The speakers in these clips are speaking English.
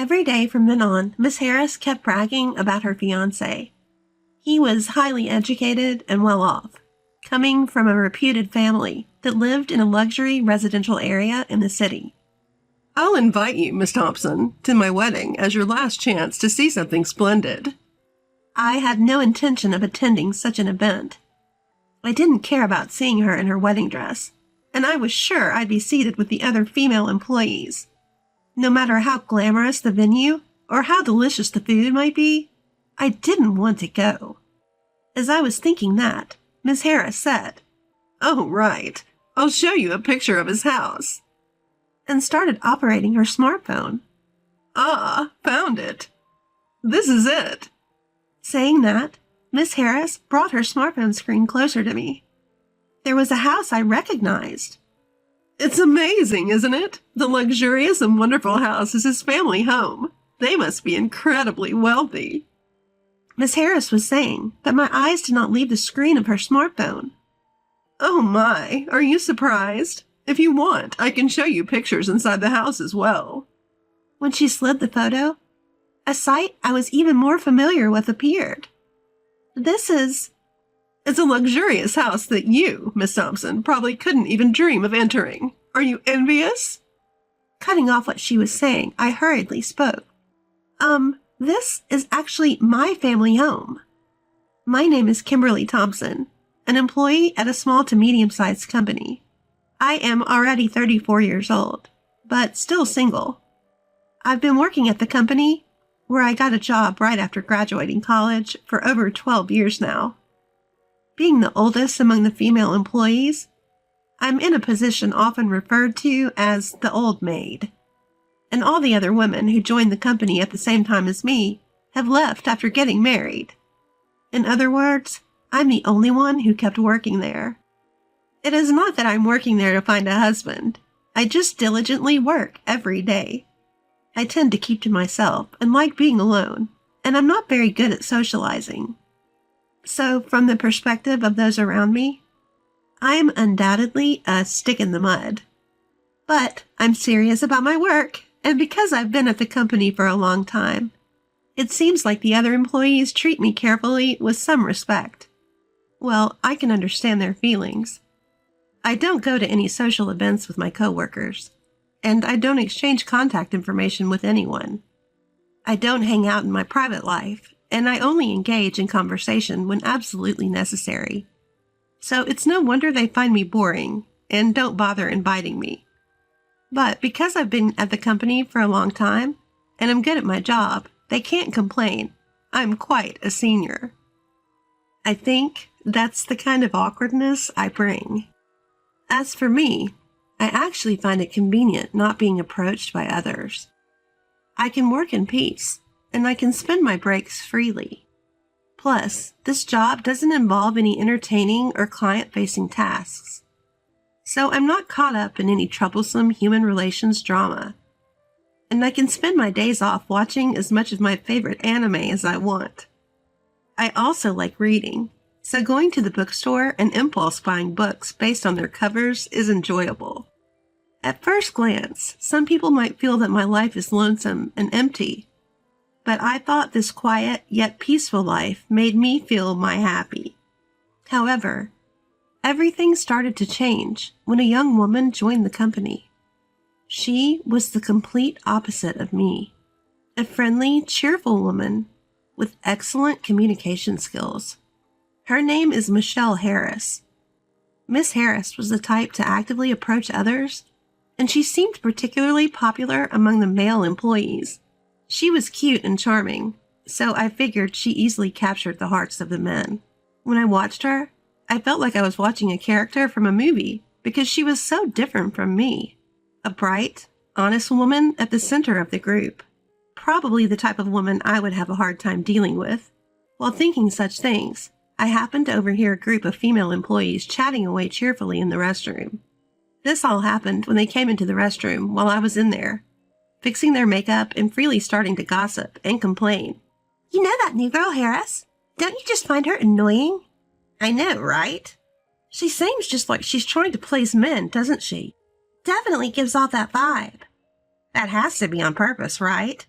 Every day from then on, Miss Harris kept bragging about her fiancé. He was highly educated and well off, coming from a reputed family that lived in a luxury residential area in the city. "I'll invite you, Miss Thompson, to my wedding as your last chance to see something splendid." I had no intention of attending such an event. I didn't care about seeing her in her wedding dress, and I was sure I'd be seated with the other female employees. No matter how glamorous the venue or how delicious the food might be, I didn't want to go. As I was thinking that, Miss Harris said, "Oh, right. I'll show you a picture of his house," and started operating her smartphone. "Ah, found it. This is it." Saying that, Miss Harris brought her smartphone screen closer to me. There was a house I recognized. "It's amazing, isn't it? The luxurious and wonderful house is his family home. They must be incredibly wealthy." Miss Harris was saying, but my eyes did not leave the screen of her smartphone. "Oh my, are you surprised? If you want, I can show you pictures inside the house as well." When she slid the photo, a sight I was even more familiar with appeared. It's a luxurious house that you, Miss Thompson, probably couldn't even dream of entering. Are you envious?" Cutting off what she was saying, I hurriedly spoke. This is actually my family home. My name is Kimberly Thompson, an employee at a small to medium-sized company. I am already 34 years old, but still single. I've been working at the company, where I got a job right after graduating college, for over 12 years now. Being the oldest among the female employees, I'm in a position often referred to as the old maid. And all the other women who joined the company at the same time as me have left after getting married. In other words, I'm the only one who kept working there. It is not that I'm working there to find a husband. I just diligently work every day. I tend to keep to myself and like being alone, and I'm not very good at socializing. So, from the perspective of those around me, I'm undoubtedly a stick in the mud. But I'm serious about my work, and because I've been at the company for a long time, it seems like the other employees treat me carefully with some respect. Well, I can understand their feelings. I don't go to any social events with my coworkers, and I don't exchange contact information with anyone. I don't hang out in my private life, and I only engage in conversation when absolutely necessary. So it's no wonder they find me boring and don't bother inviting me. But because I've been at the company for a long time, and I'm good at my job, they can't complain. I'm quite a senior. I think that's the kind of awkwardness I bring. As for me, I actually find it convenient not being approached by others. I can work in peace, and I can spend my breaks freely. Plus, this job doesn't involve any entertaining or client-facing tasks. So I'm not caught up in any troublesome human relations drama. And I can spend my days off watching as much of my favorite anime as I want. I also like reading, so going to the bookstore and impulse buying books based on their covers is enjoyable. At first glance, some people might feel that my life is lonesome and empty, but I thought this quiet yet peaceful life made me feel happy. However, everything started to change when a young woman joined the company. She was the complete opposite of me, a friendly, cheerful woman with excellent communication skills. Her name is Michelle Harris. Miss Harris was the type to actively approach others, and she seemed particularly popular among the male employees. She was cute and charming, so I figured she easily captured the hearts of the men. When I watched her, I felt like I was watching a character from a movie because she was so different from me. A bright, honest woman at the center of the group. Probably the type of woman I would have a hard time dealing with. While thinking such things, I happened to overhear a group of female employees chatting away cheerfully in the restroom. This all happened when they came into the restroom while I was in there, fixing their makeup and freely starting to gossip and complain. "You know that new girl, Harris? Don't you just find her annoying?" "I know, right? She seems just like she's trying to please men, doesn't she? Definitely gives off that vibe." "That has to be on purpose, right?"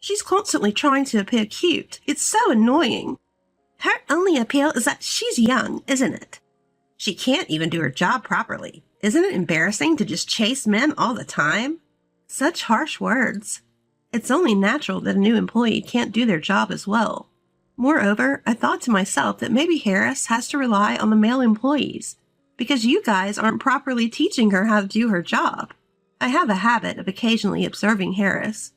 She's constantly trying to appear cute. It's so annoying. Her only appeal is that she's young, isn't it? She can't even do her job properly. Isn't it embarrassing to just chase men all the time? Such harsh words. It's only natural that a new employee can't do their job as well. Moreover, I thought to myself that maybe Harris has to rely on the male employees because you guys aren't properly teaching her how to do her job. I have a habit of occasionally observing Harris,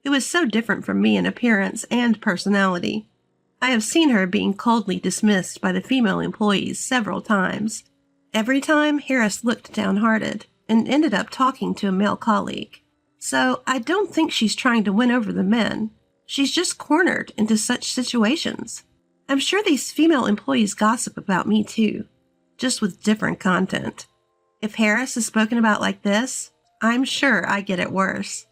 who is so different from me in appearance and personality. I have seen her being coldly dismissed by the female employees several times. Every time, Harris looked downhearted and ended up talking to a male colleague. So I don't think she's trying to win over the men. She's just cornered into such situations. I'm sure these female employees gossip about me too, just with different content. If Harris is spoken about like this, I'm sure I get it worse.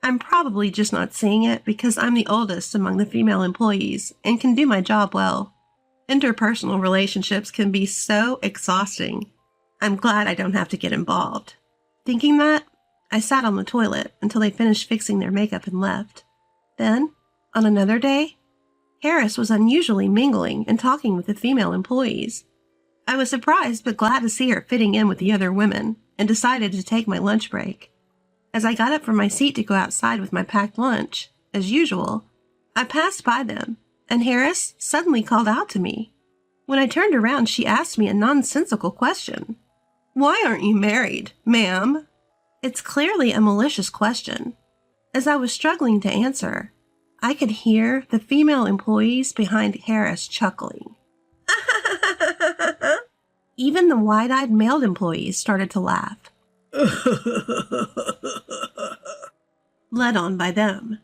I'm probably just not seeing it because I'm the oldest among the female employees and can do my job well. Interpersonal relationships can be so exhausting. I'm glad I don't have to get involved. Thinking that, I sat on the toilet until they finished fixing their makeup and left. Then, on another day, Harris was unusually mingling and talking with the female employees. I was surprised but glad to see her fitting in with the other women and decided to take my lunch break. As I got up from my seat to go outside with my packed lunch, as usual, I passed by them, and Harris suddenly called out to me. When I turned around, she asked me a nonsensical question. "Why aren't you married, ma'am?" It's clearly a malicious question. As I was struggling to answer, I could hear the female employees behind Harris chuckling. Even the wide-eyed male employees started to laugh. Led on by them.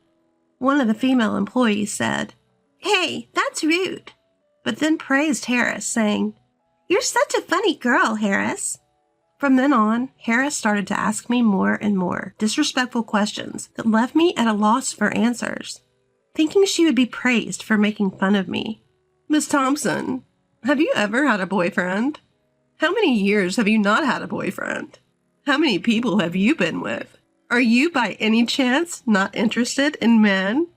One of the female employees said, "Hey, that's rude," but then praised Harris, saying, "You're such a funny girl, Harris." From then on, Harris started to ask me more and more disrespectful questions that left me at a loss for answers, thinking she would be praised for making fun of me. "Miss Thompson, have you ever had a boyfriend? How many years have you not had a boyfriend? How many people have you been with? Are you by any chance not interested in men?"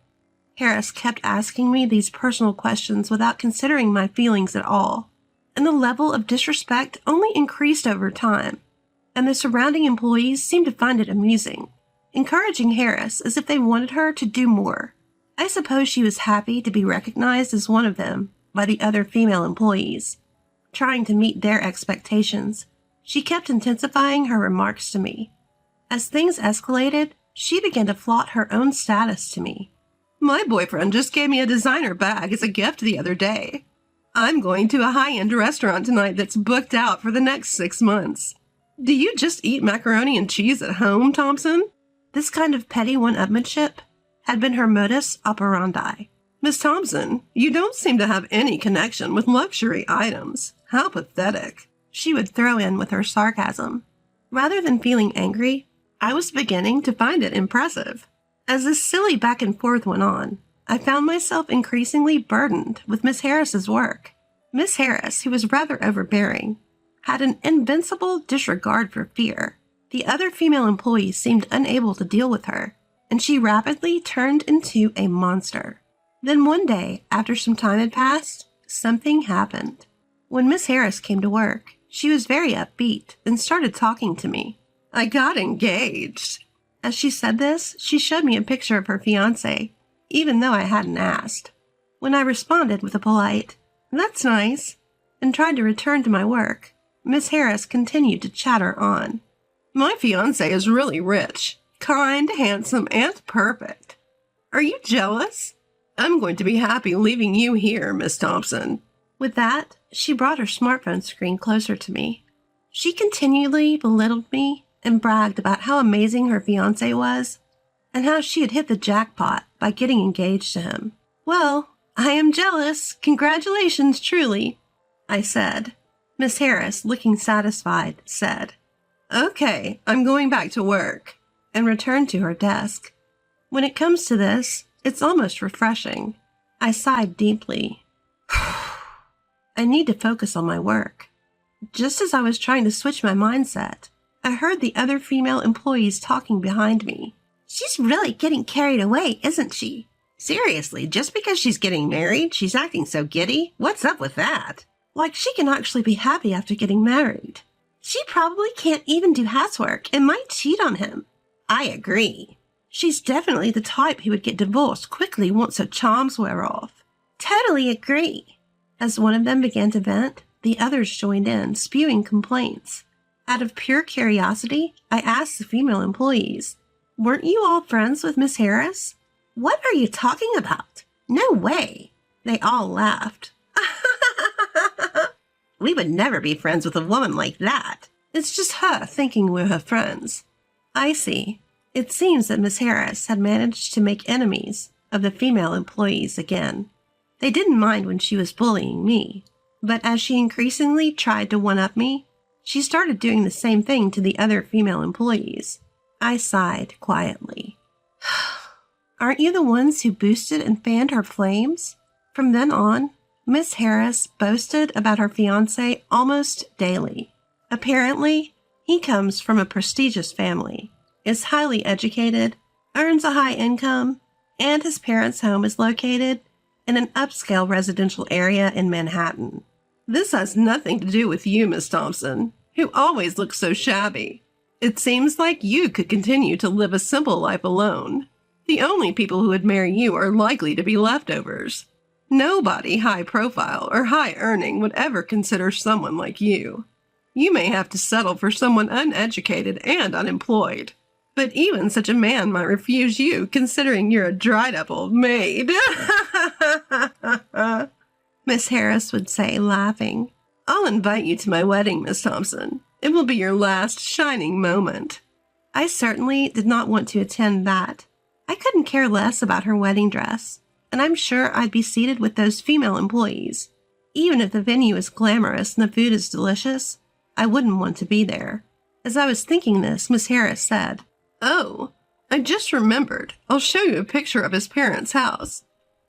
Harris kept asking me these personal questions without considering my feelings at all, and the level of disrespect only increased over time, and the surrounding employees seemed to find it amusing, encouraging Harris as if they wanted her to do more. I suppose she was happy to be recognized as one of them by the other female employees. Trying to meet their expectations, she kept intensifying her remarks to me. As things escalated, she began to flaunt her own status to me. "My boyfriend just gave me a designer bag as a gift the other day. I'm going to a high-end restaurant tonight that's booked out for the next 6 months. Do you just eat macaroni and cheese at home, Thompson?" This kind of petty one-upmanship had been her modus operandi. "Miss Thompson, you don't seem to have any connection with luxury items. How pathetic," she would throw in with her sarcasm. Rather than feeling angry, I was beginning to find it impressive. As this silly back and forth went on, I found myself increasingly burdened with Miss Harris's work. Miss Harris, who was rather overbearing, had an invincible disregard for fear. The other female employees seemed unable to deal with her, and she rapidly turned into a monster. Then one day, after some time had passed, something happened. When Miss Harris came to work, she was very upbeat and started talking to me. "I got engaged." As she said this, she showed me a picture of her fiancé, even though I hadn't asked. When I responded with a polite, "That's nice," and tried to return to my work, Miss Harris continued to chatter on. "My fiancé is really rich, kind, handsome, and perfect. Are you jealous? I'm going to be happy leaving you here, Miss Thompson." With that, she brought her smartphone screen closer to me. She continually belittled me and bragged about how amazing her fiancé was and how she had hit the jackpot by getting engaged to him. "Well, I am jealous. Congratulations, truly," I said. Miss Harris, looking satisfied, said, "Okay, I'm going back to work," and returned to her desk. When it comes to this, it's almost refreshing. I sighed deeply. I need to focus on my work. Just as I was trying to switch my mindset, I heard the other female employees talking behind me. "She's really getting carried away, isn't she? Seriously, just because she's getting married, she's acting so giddy? What's up with that? Like she can actually be happy after getting married. She probably can't even do housework and might cheat on him. I agree. She's definitely the type who would get divorced quickly once her charms wear off. Totally agree. As one of them began to vent, the others joined in, spewing complaints. Out of pure curiosity, I asked the female employees, "Weren't you all friends with Miss Harris?" "What are you talking about? No way." They all laughed. "We would never be friends with a woman like that. It's just her thinking we're her friends." I see. It seems that Miss Harris had managed to make enemies of the female employees again. They didn't mind when she was bullying me, but as she increasingly tried to one-up me, she started doing the same thing to the other female employees. I sighed quietly. Aren't you the ones who boosted and fanned her flames? From then on, Miss Harris boasted about her fiancé almost daily. Apparently, he comes from a prestigious family, is highly educated, earns a high income, and his parents' home is located in an upscale residential area in Manhattan. This has nothing to do with you, Miss Thompson, who always looks so shabby. It seems like you could continue to live a simple life alone. The only people who would marry you are likely to be leftovers. Nobody high profile or high earning would ever consider someone like you. You may have to settle for someone uneducated and unemployed. But even such a man might refuse you, considering you're a dried-up old maid. Miss Harris would say, laughing. I'll invite you to my wedding, Miss Thompson. It will be your last shining moment. I certainly did not want to attend that. I couldn't care less about her wedding dress, and I'm sure I'd be seated with those female employees. Even if the venue is glamorous and the food is delicious, I wouldn't want to be there. As I was thinking this, Miss Harris said, "Oh, I just remembered. I'll show you a picture of his parents' house."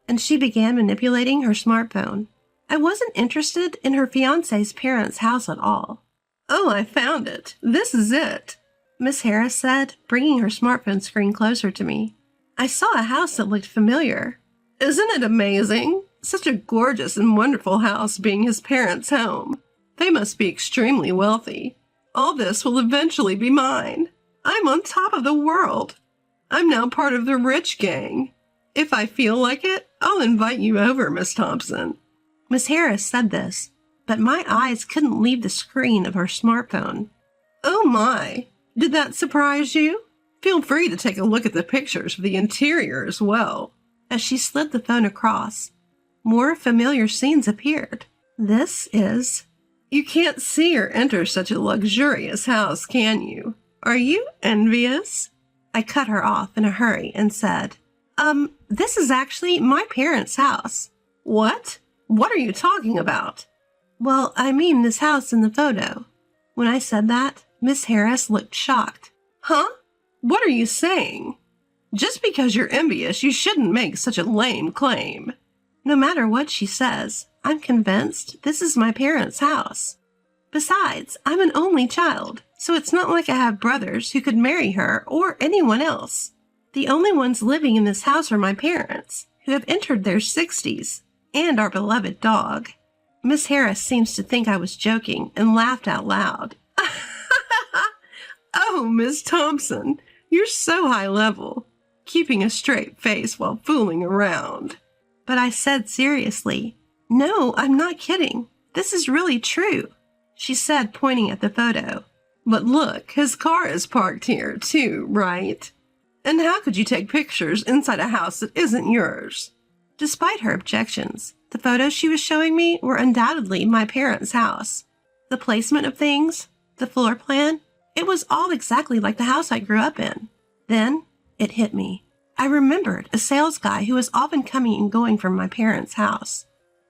And she began manipulating her smartphone. I wasn't interested in her fiancé's parents' house at all. "Oh, I found it. This is it," Miss Harris said, bringing her smartphone screen closer to me. I saw a house that looked familiar. "Isn't it amazing? Such a gorgeous and wonderful house being his parents' home. They must be extremely wealthy. All this will eventually be mine. I'm on top of the world. I'm now part of the rich gang. If I feel like it, I'll invite you over, Miss Thompson." Miss Harris said this, but my eyes couldn't leave the screen of her smartphone. "Oh my, did that surprise you? Feel free to take a look at the pictures of the interior as well." As she slid the phone across, more familiar scenes appeared. This is... You can't see or enter such a luxurious house, can you? Are you envious? I cut her off in a hurry and said, this is actually my parents' house." "What? What are you talking about?" "Well, I mean this house in the photo." When I said that, Miss Harris looked shocked. "Huh? What are you saying? Just because you're envious, you shouldn't make such a lame claim." No matter what she says, I'm convinced this is my parents' house. Besides, I'm an only child, so it's not like I have brothers who could marry her or anyone else. The only ones living in this house are my parents, who have entered their 60s, and our beloved dog. Miss Harris seems to think I was joking and laughed out loud. "Oh, Miss Thompson, you're so high level, keeping a straight face while fooling around." But I said seriously, "No, I'm not kidding. This is really true," she said, pointing at the photo. "But look, his car is parked here too, right? And how could you take pictures inside a house that isn't yours?" Despite her objections, the photos she was showing me were undoubtedly my parents' house. The placement of things, the floor plan, it was all exactly like the house I grew up in. Then it hit me. I remembered a sales guy who was often coming and going from my parents' house.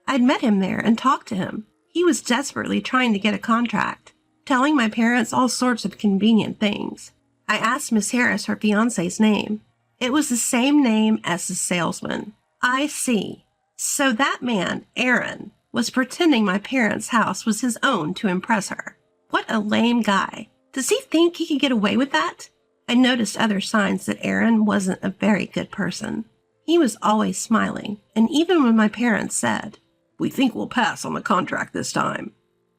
I'd met him there and talked to him. He was desperately trying to get a contract, telling my parents all sorts of convenient things. I asked Miss Harris her fiancé's name. It was the same name as the salesman. I see. So that man, Aaron, was pretending my parents' house was his own to impress her. What a lame guy. Does he think he could get away with that? I noticed other signs that Aaron wasn't a very good person. He was always smiling, and even when my parents said, "We think we'll pass on the contract this time,"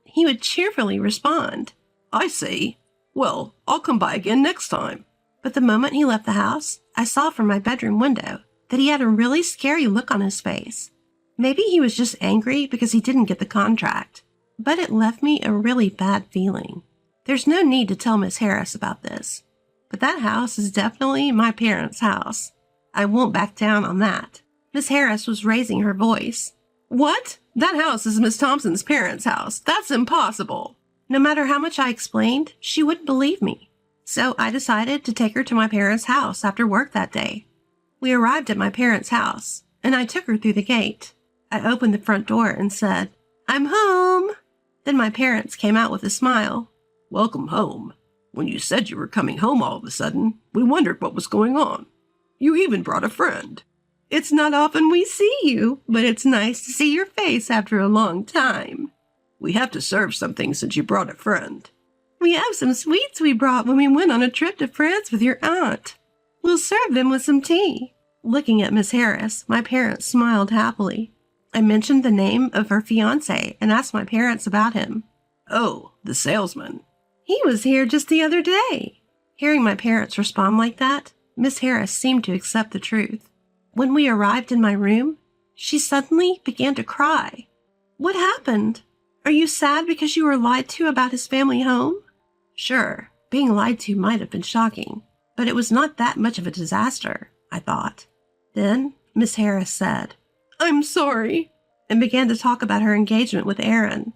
he would cheerfully respond, "I see. Well, I'll come by again next time." But the moment he left the house, I saw from my bedroom window that he had a really scary look on his face. Maybe he was just angry because he didn't get the contract, but it left me a really bad feeling. There's no need to tell Miss Harris about this, but that house is definitely my parents' house. I won't back down on that. Miss Harris was raising her voice. "What? That house is Miss Thompson's parents' house. That's impossible." No matter how much I explained, she wouldn't believe me. So I decided to take her to my parents' house after work that day. We arrived at my parents' house, and I took her through the gate. I opened the front door and said, "I'm home." Then my parents came out with a smile. "Welcome home. When you said you were coming home all of a sudden, we wondered what was going on. You even brought a friend." "It's not often we see you, but it's nice to see your face after a long time." "We have to serve something since you brought a friend." "We have some sweets we brought when we went on a trip to France with your aunt. We'll serve them with some tea." Looking at Miss Harris, my parents smiled happily. I mentioned the name of her fiancé and asked my parents about him. "Oh, the salesman." "He was here just the other day." Hearing my parents respond like that, Miss Harris seemed to accept the truth. When we arrived in my room, she suddenly began to cry. "What happened? Are you sad because you were lied to about his family home?" Sure, being lied to might have been shocking, but it was not that much of a disaster, I thought. Then Miss Harris said, "I'm sorry," and began to talk about her engagement with Aaron.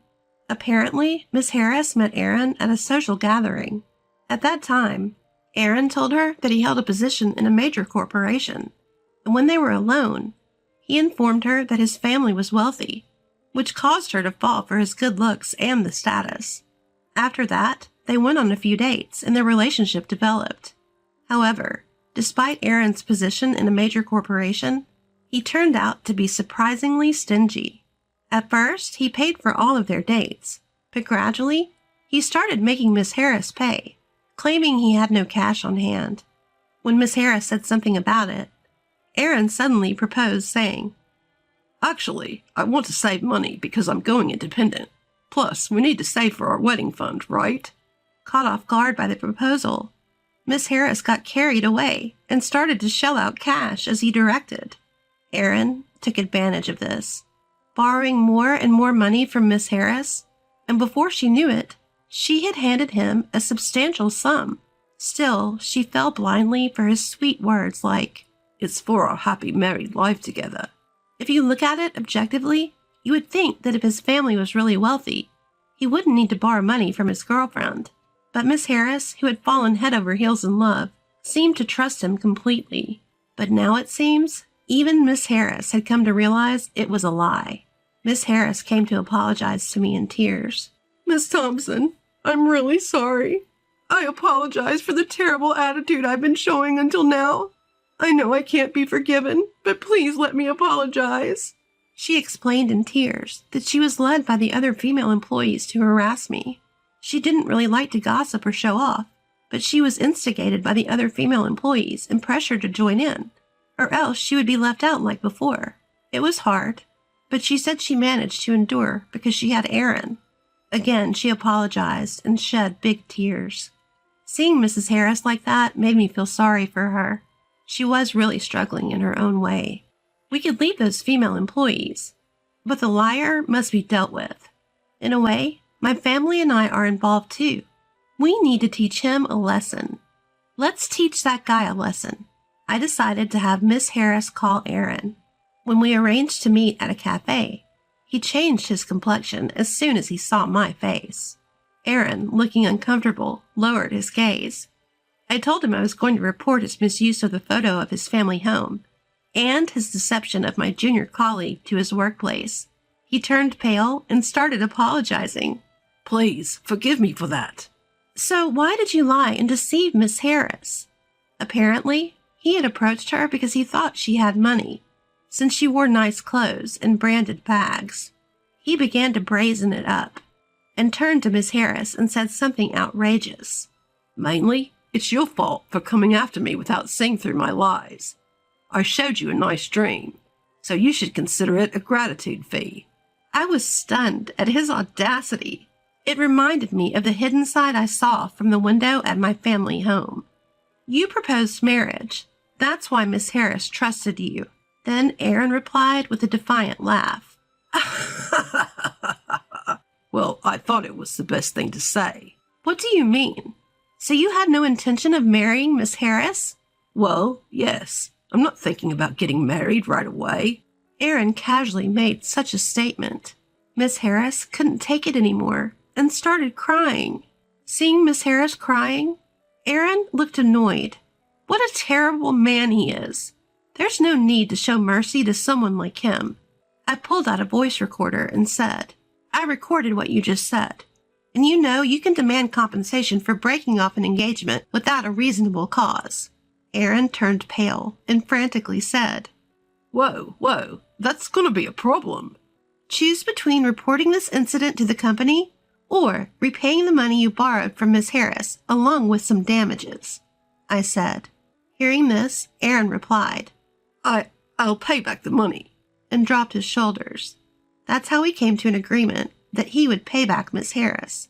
Apparently, Miss Harris met Aaron at a social gathering. At that time, Aaron told her that he held a position in a major corporation, and when they were alone, he informed her that his family was wealthy, which caused her to fall for his good looks and the status. After that, they went on a few dates and their relationship developed. However, despite Aaron's position in a major corporation, he turned out to be surprisingly stingy. At first, he paid for all of their dates, but gradually, he started making Miss Harris pay, claiming he had no cash on hand. When Miss Harris said something about it, Aaron suddenly proposed, saying, "Actually, I want to save money because I'm going independent. Plus, we need to save for our wedding fund, right?" Caught off guard by the proposal, Miss Harris got carried away and started to shell out cash as he directed. Aaron took advantage of this, borrowing more and more money from Miss Harris, and before she knew it, she had handed him a substantial sum. Still, she fell blindly for his sweet words like, "It's for our happy married life together." If you look at it objectively, you would think that if his family was really wealthy, he wouldn't need to borrow money from his girlfriend. But Miss Harris, who had fallen head over heels in love, seemed to trust him completely. But now it seems even Miss Harris had come to realize it was a lie. Miss Harris came to apologize to me in tears. "Miss Thompson, I'm really sorry. I apologize for the terrible attitude I've been showing until now. I know I can't be forgiven, but please let me apologize." She explained in tears that she was led by the other female employees to harass me. She didn't really like to gossip or show off, but she was instigated by the other female employees and pressured to join in, or else she would be left out like before. It was hard, but she said she managed to endure because she had Aaron. Again, she apologized and shed big tears. Seeing Mrs. Harris like that made me feel sorry for her. She was really struggling in her own way. We could leave those female employees, but the liar must be dealt with. In a way, my family and I are involved too. We need to teach him a lesson. Let's teach that guy a lesson. I decided to have Miss Harris call Aaron. When we arranged to meet at a cafe, he changed his complexion as soon as he saw my face. Aaron, looking uncomfortable, lowered his gaze. I told him I was going to report his misuse of the photo of his family home and his deception of my junior colleague to his workplace. He turned pale and started apologizing. "Please, forgive me for that." "So why did you lie and deceive Miss Harris?" Apparently, he had approached her because he thought she had money, since she wore nice clothes and branded bags. He began to brazen it up and turned to Miss Harris and said something outrageous. "Mainly, it's your fault for coming after me without seeing through my lies. I showed you a nice dream, so you should consider it a gratitude fee." I was stunned at his audacity. It reminded me of the hidden side I saw from the window at my family home. "You proposed marriage. That's why Miss Harris trusted you." Then Aaron replied with a defiant laugh. "Well, I thought it was the best thing to say." "What do you mean? So you had no intention of marrying Miss Harris?" "Well, yes. I'm not thinking about getting married right away." Aaron casually made such a statement. Miss Harris couldn't take it anymore and started crying. Seeing Miss Harris crying, Aaron looked annoyed. What a terrible man he is. There's no need to show mercy to someone like him. I pulled out a voice recorder and said, "I recorded what you just said. And you know you can demand compensation for breaking off an engagement without a reasonable cause." Aaron turned pale and frantically said, Whoa, that's going to be a problem." "Choose between reporting this incident to the company or repaying the money you borrowed from Miss Harris along with some damages," I said. Hearing this, Aaron replied, I'll pay back the money," and dropped his shoulders. That's how we came to an agreement that he would pay back Miss Harris.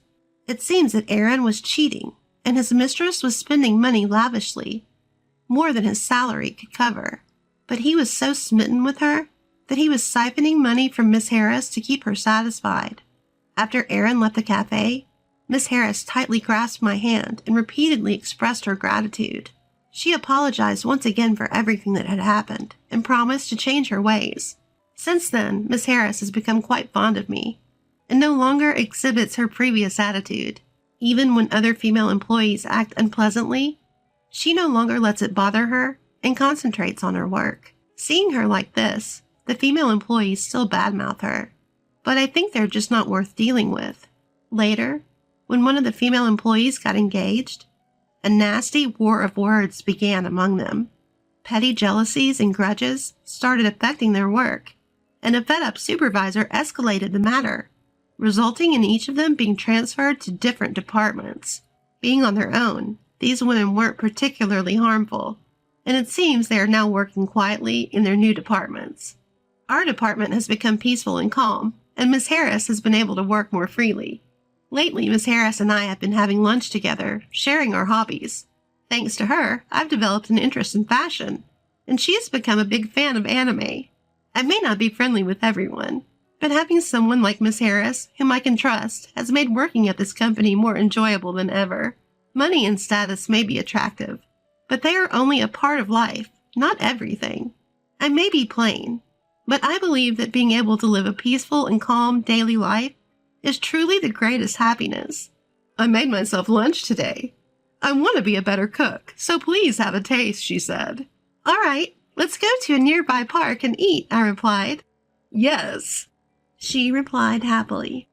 It seems that Aaron was cheating, and his mistress was spending money lavishly, more than his salary could cover. But he was so smitten with her that he was siphoning money from Miss Harris to keep her satisfied. After Aaron left the cafe, Miss Harris tightly grasped my hand and repeatedly expressed her gratitude. She apologized once again for everything that had happened and promised to change her ways. Since then, Miss Harris has become quite fond of me and no longer exhibits her previous attitude. Even when other female employees act unpleasantly, she no longer lets it bother her and concentrates on her work. Seeing her like this, the female employees still badmouth her, but I think they're just not worth dealing with. Later, when one of the female employees got engaged, a nasty war of words began among them. Petty jealousies and grudges started affecting their work, and a fed-up supervisor escalated the matter, resulting in each of them being transferred to different departments. Being on their own, these women weren't particularly harmful, and it seems they are now working quietly in their new departments. Our department has become peaceful and calm, and Miss Harris has been able to work more freely. Lately, Miss Harris and I have been having lunch together, sharing our hobbies. Thanks to her, I've developed an interest in fashion, and she has become a big fan of anime. I may not be friendly with everyone, but having someone like Miss Harris, whom I can trust, has made working at this company more enjoyable than ever. Money and status may be attractive, but they are only a part of life, not everything. I may be plain, but I believe that being able to live a peaceful and calm daily life is truly the greatest happiness. "I made myself lunch today. I want to be a better cook, so please have a taste," she said. "All right, let's go to a nearby park and eat," I replied. "Yes," she replied happily.